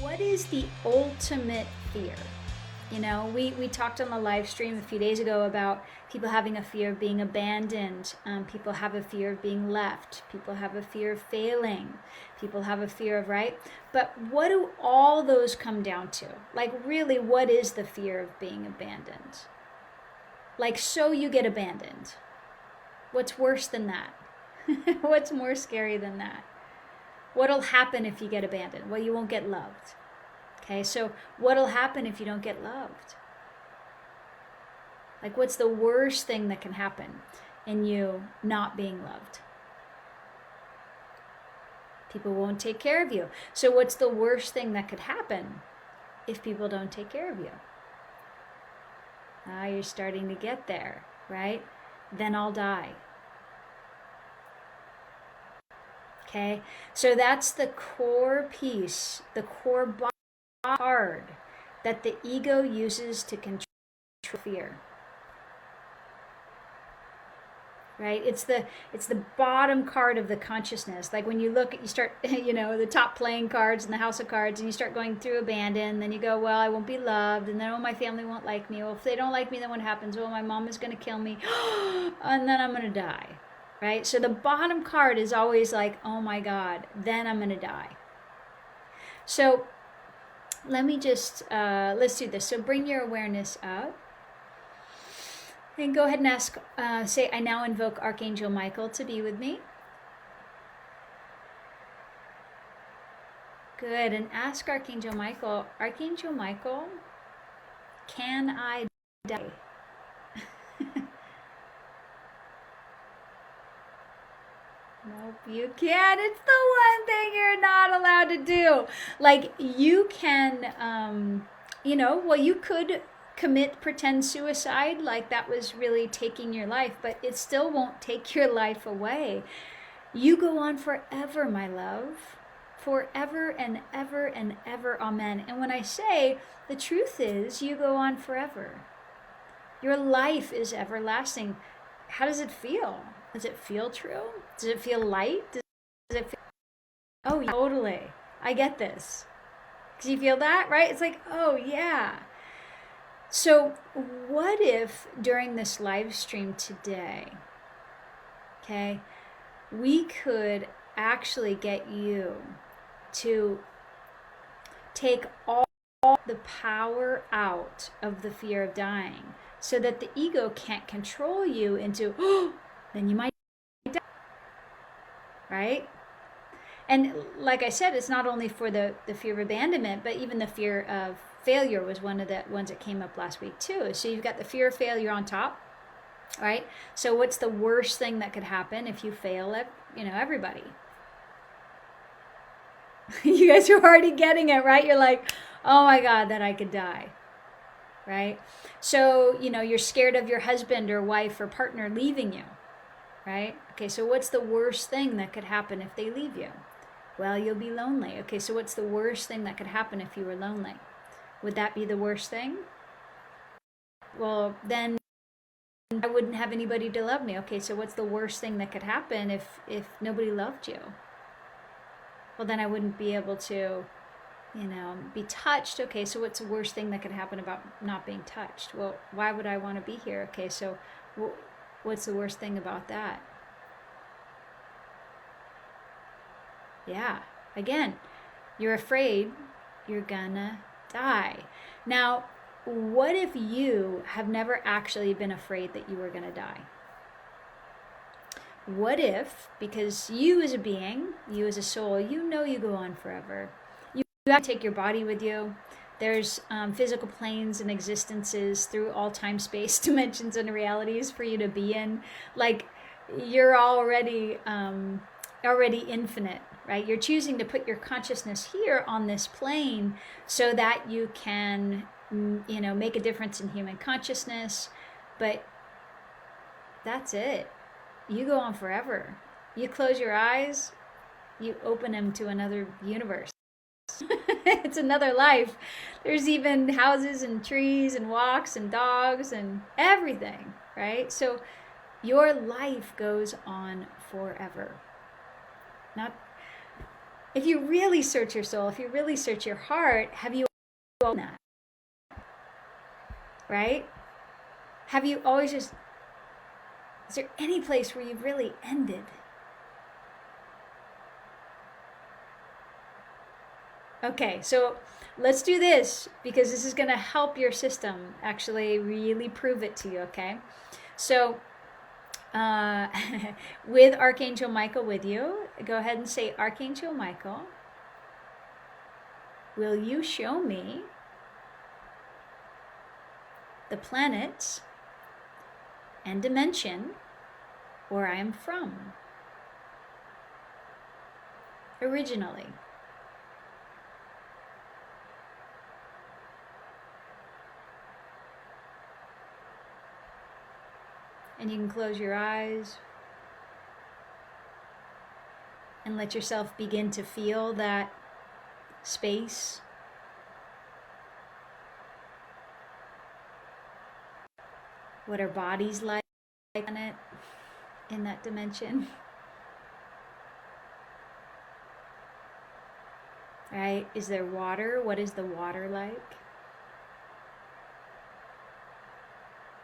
what is the ultimate fear? You know, we talked on the live stream a few days ago about people having a fear of being abandoned. People have a fear of being left. People have a fear of failing. People have a fear of, right? But what do all those come down to? Like, really, what is the fear of being abandoned? Like, so you get abandoned. What's worse than that? What's more scary than that? What'll happen if you get abandoned? Well, you won't get loved. Okay, so what'll happen if you don't get loved? Like, what's the worst thing that can happen in you not being loved? People won't take care of you. So what's the worst thing that could happen if people don't take care of you? Ah, you're starting to get there, right? Then I'll die. Okay, so that's the core piece, the core card that the ego uses to control fear. Right? It's the bottom card of the consciousness. Like when you look at, you start, the top playing cards in the house of cards, and you start going through abandon, then you go, well, I won't be loved, and then, oh, my family won't like me. Well, if they don't like me, then what happens? Well, my mom is going to kill me, and then I'm going to die. Right? So the bottom card is always like, oh my God, then I'm going to die. So let me just, let's do this. So bring your awareness up. And go ahead and ask, say, I now invoke Archangel Michael to be with me. Good. And ask Archangel Michael, can I die? Nope, you can't. It's the one thing you're not allowed to do. Like, you can, you could commit pretend suicide, like that was really taking your life, but it still won't take your life away. You go on forever, my love. Forever and ever and ever. Amen. And when I say the truth is, you go on forever. Your life is everlasting. How does it feel? Does it feel true? Does it feel light? Does it feel... Oh, yeah, totally. I get this. Do you feel that, right? It's like, oh, yeah. So what if during this live stream today, okay, we could actually get you to take all the power out of the fear of dying so that the ego can't control you into, oh, then you might die, right? And like I said, it's not only for the fear of abandonment, but even the fear of failure was one of the ones that came up last week too. So you've got the fear of failure on top, right? So what's the worst thing that could happen if you fail at, everybody? You guys are already getting it, right? You're like, oh my God, that I could die, right? So, you're scared of your husband or wife or partner leaving you, right? Okay, so what's the worst thing that could happen if they leave you? Well, you'll be lonely. Okay, so what's the worst thing that could happen if you were lonely? Would that be the worst thing? Well, then I wouldn't have anybody to love me. Okay, so what's the worst thing that could happen if nobody loved you? Well, then I wouldn't be able to, be touched. Okay, so what's the worst thing that could happen about not being touched? Well, why would I want to be here? Okay, so what's the worst thing about that? Yeah, again, you're afraid you're gonna die. Now, what if you have never actually been afraid that you were gonna die? What if, because you as a being, you as a soul, you go on forever. You have to take your body with you. There's physical planes and existences through all time, space, dimensions, and realities for you to be in. Like, you're already infinite, right? You're choosing to put your consciousness here on this plane so that you can, make a difference in human consciousness. But that's it. You go on forever. You close your eyes, you open them to another universe. It's another life. There's even houses and trees and walks and dogs and everything, right? So your life goes on forever. Not If you really search your soul, if you really search your heart, have you done that? Right? Have you always just, is there any place where you've really ended? Okay, so let's do this because this is going to help your system actually really prove it to you, okay? So, uh, with Archangel Michael with you, go ahead and say, Archangel Michael, will you show me the planets and dimension where I am from originally? And you can close your eyes and let yourself begin to feel that space. What are bodies like on it, in that dimension? Right? Is there water? What is the water like?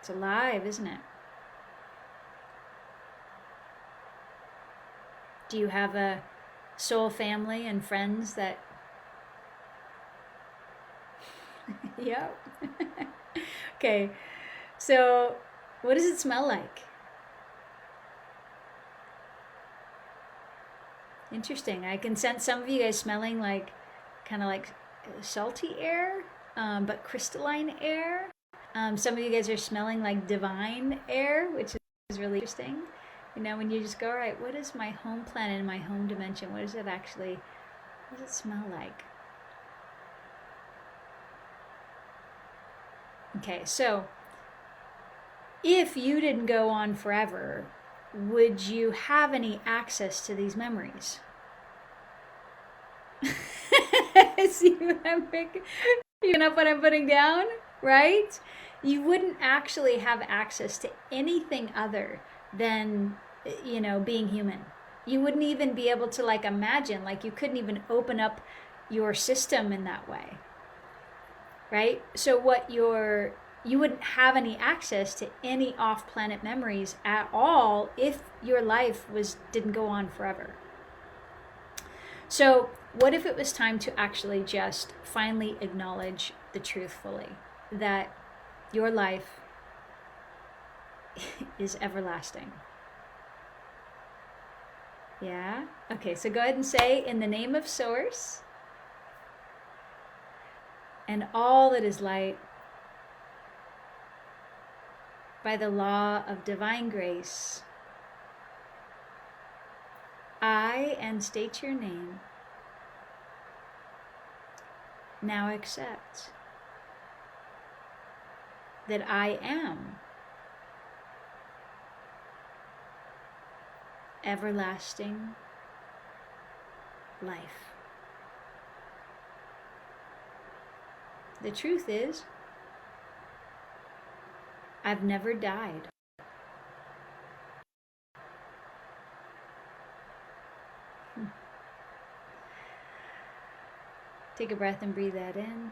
It's alive, isn't it? Do you have a soul family and friends that... Yep. Okay, so what does it smell like? Interesting. I can sense some of you guys smelling like kind of like salty air, but crystalline air. Some of you guys are smelling like divine air, which is really interesting. You know, when you just go, all right, what is my home planet and my home dimension? What does it actually, what does it smell like? Okay, so if you didn't go on forever, would you have any access to these memories? See what I'm picking up what I'm putting down, right? You wouldn't actually have access to anything other than, you know, being human. You wouldn't even be able to like imagine, like you couldn't even open up your system in that way, right? So you wouldn't have any access to any off-planet memories at all if your life didn't go on forever. So what if it was time to actually just finally acknowledge the truth fully, that your life is everlasting? Yeah? Okay, so go ahead and say, in the name of Source and all that is light, by the law of divine grace, I, and state your name, now accept that I am everlasting life. The truth is, I've never died. Take a breath and breathe that in.